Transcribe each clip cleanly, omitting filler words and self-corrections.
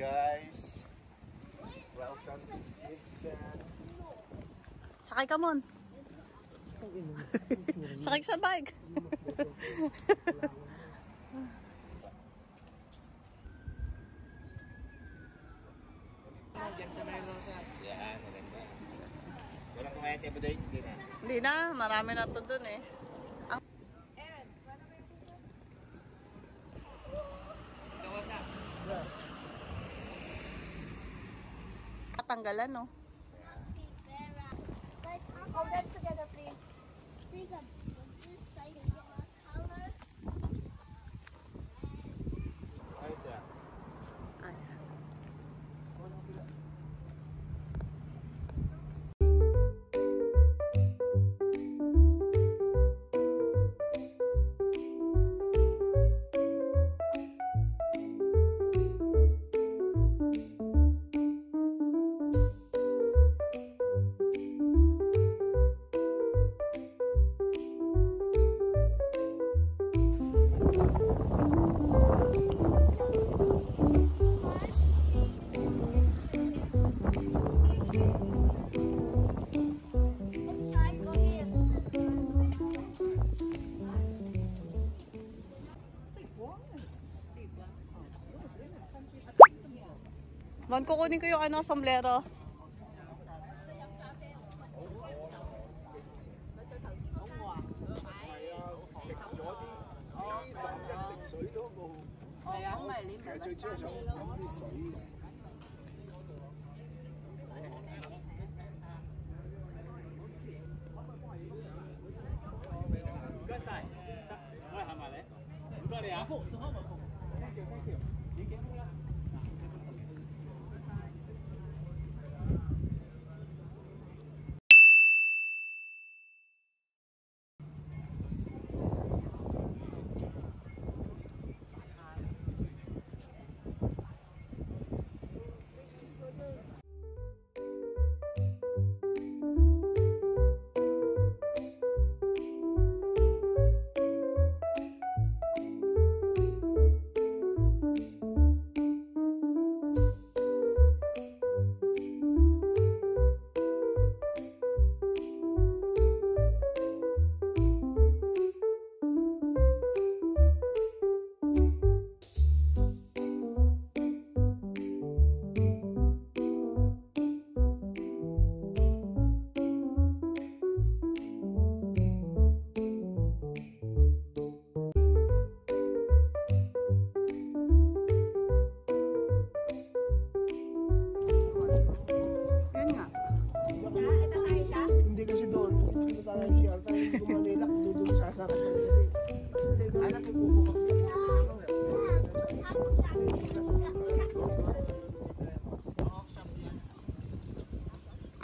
guys. Welcome to Gibson. Sakay ka, Mon. Sakay sa bike. Diyan sa may rosa. Yan, maganda. Walang kumain tayo ba doon? Hindi na. Hindi na, marami na to dun eh. Tanggalan, no? Hold hands together, please. Think of this side and get my color. Right there. Ay. Mon, kukunin ko yung ano, sombrero.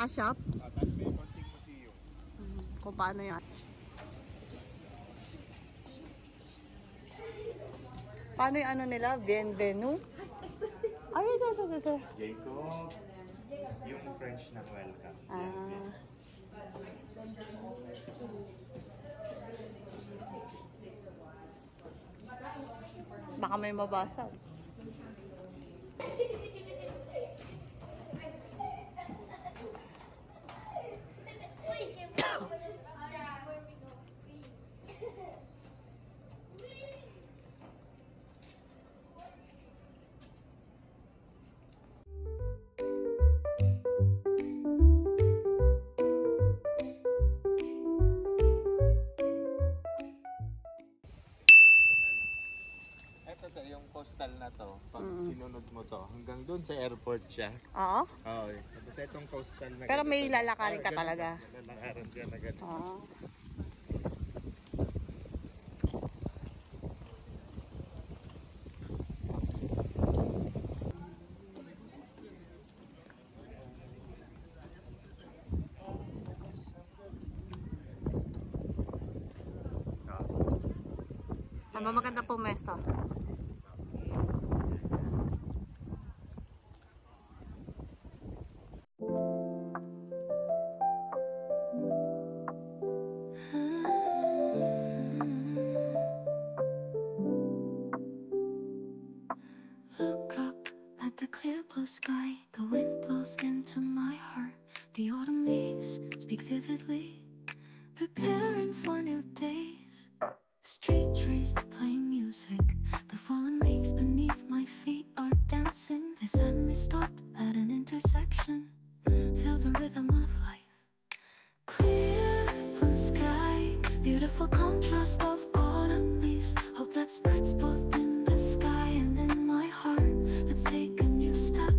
Shop? Tapos may konting museum. Kung paano yan. Paano yung ano nila? Bienvenue? Ay, ito. Jacob, yung French na welcome. Baka may mabasa. Ito yung postal na to. Pag sinunod mo to, hanggang doon sa airport siya. Oo? Oo. Tapos itong postal na Pero may lalakarin ka talaga. Lalakarin ka na ganun. Oo. Maganda po mesto. Look up at the clear speak vividly, preparing for new days. Street trees playing music, the fallen leaves beneath my feet are dancing. I suddenly stopped at an intersection, feel the rhythm of life. Clear blue sky, beautiful contrast of autumn leaves. Hope that spreads both in the sky and in my heart. Let's take a new step.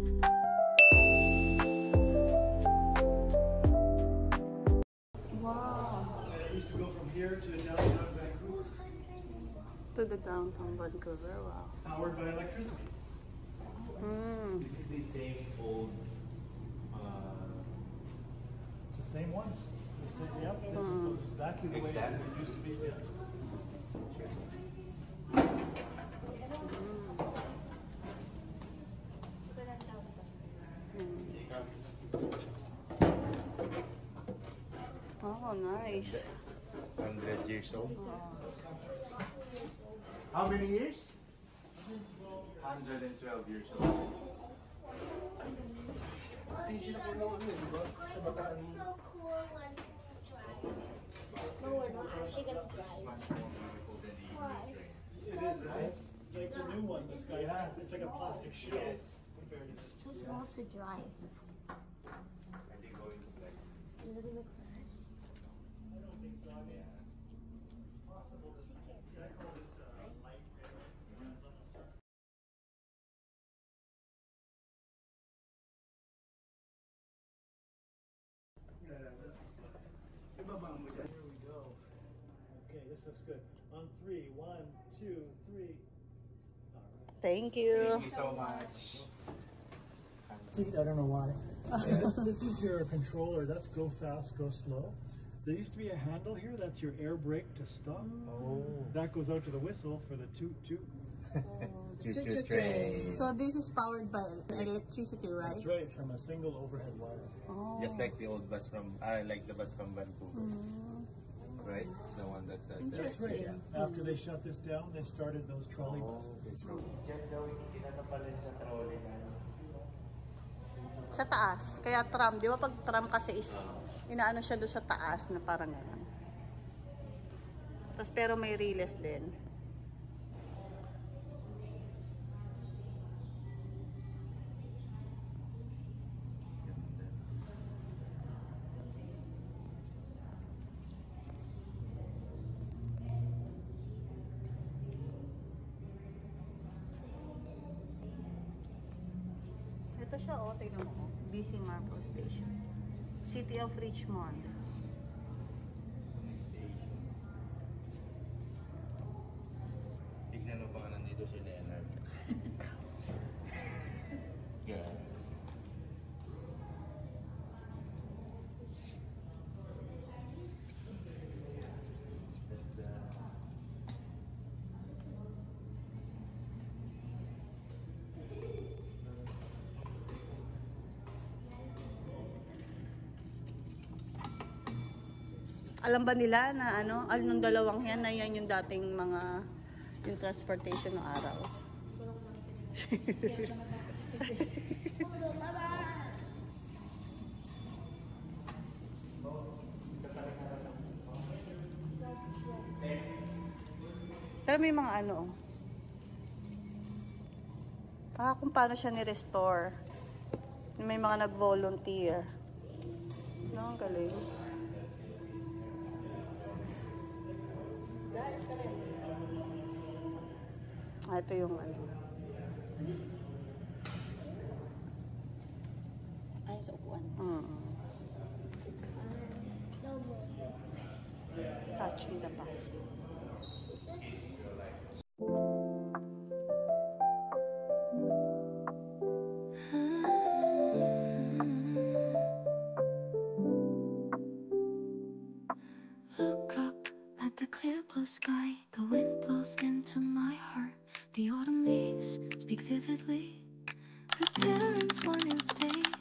Wow. I used to go from here to downtown Vancouver, To the downtown Vancouver. Wow. powered by electricity. Mm. This is the same old, It's the same one. The same, yep, this is exactly the way it used to be. Yeah. Oh, nice. 100 years old. How many years? 112 years old. It's so cool when you drive. No, we're not actually gonna drive. Much more beautiful than the Why? It is, it's like the new one, this guy, it's like a plastic shield. Compared to It's too small to drive. I think going to like Is it gonna crash? I don't think so, I mean, it's possible that, I call this light rail, it runs on the surface. Here we go. Okay, this looks good. On three, 1, 2, 3. All right. Thank you. Thank you so much. Seat, I don't know why. This is your controller. That's go fast, go slow. There used to be a handle here. That's your air brake to stop. Oh. That goes out to the whistle for the toot toot. Choo-choo train. So this is powered by electricity, right? That's right, from a single overhead wire. Oh. Just like the old bus from, like the bus from Vancouver. Right? The one that says That's right. After they shut this down, they started those trolley buses. Sa taas. Kaya tram. Di ba pag tram kasi is, inaano siya doon sa taas na parang gano'n. Tapos pero may relays din. Ito siya, oh, tignan mo. BC Marble Station. City of Richmond. Tignan mo baka nandito si Leonard. Yeah. Alam ba nila na ano, nung dalawang yan na yan yung dating mga yung transportation ng araw? Pero may mga ano, kung paano siya ni-restore. May mga nag-volunteer. No, ang galing. Ito yung ano. Ay, sa upuan. No more. Touching the past. Look up at the clear blue sky. The wind blows into my heart. The autumn leaves speak vividly, preparing for new days.